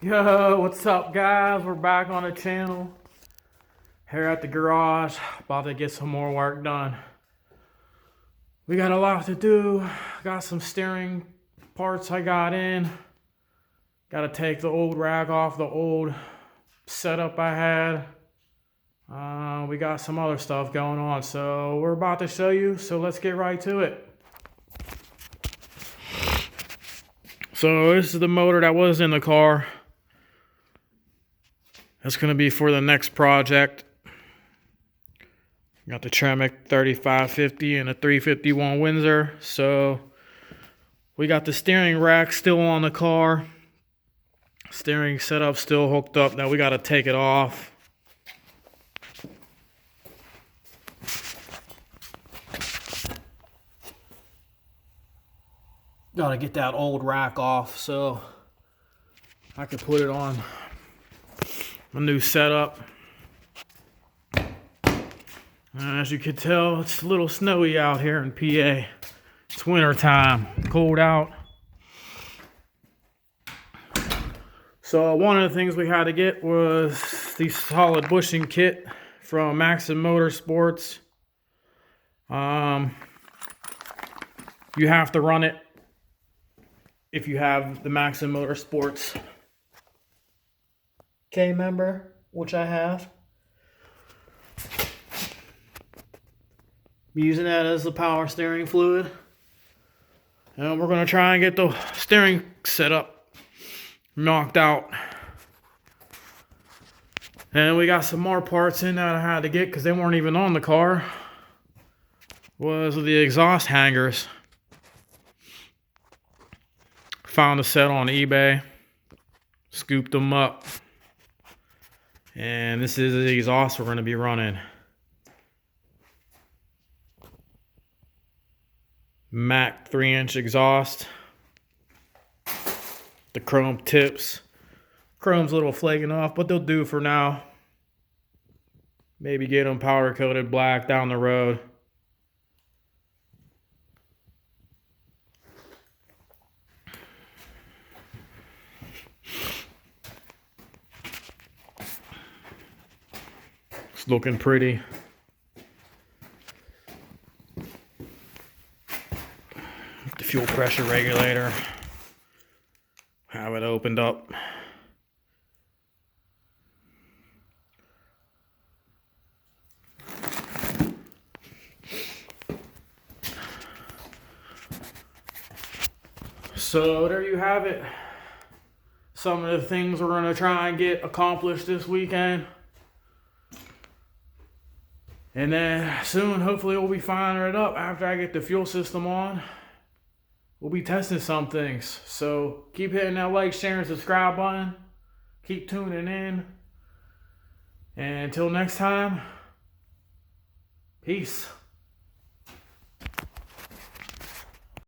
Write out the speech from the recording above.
Yo, what's up guys? We're back on the channel. Here at the garage, about to get some more work done. We got a lot to do. Got some steering parts I got in. Got to take the old rack off the old setup I had. We got some other stuff going on, so we're about to show you, so let's get right to it. So this is the motor that was in the car. That's going to be for the next project. Got the Tremec 3550 and a 351 Windsor. So we got the steering rack still on the car. Steering setup still hooked up. Now we got to take it off. Got to get that old rack off so I can put it on a new setup. As you can tell, it's a little snowy out here in PA. It's winter time, cold out. So one of the things we had to get was the solid bushing kit from Motorsports. You have to run it if you have the Motorsports K member, which I have. I'm using that as the power steering fluid. And we're going to try and get the steering setup knocked out. And we got some more parts in that I had to get because they weren't even on the car. Was the exhaust hangers. Found a set on eBay. Scooped them up. And this is the exhaust we're going to be running. Mac 3-inch exhaust. The chrome tips. Chrome's a little flaking off, but they'll do for now. Maybe get them powder coated black down the road. It's looking pretty. The fuel pressure regulator. Have it opened up. So there you have it. Some of the things we're going to try and get accomplished this weekend. And then soon, hopefully, we'll be firing it up after I get the fuel system on. We'll be testing some things. So keep hitting that like, share, and subscribe button. Keep tuning in. And until next time, peace.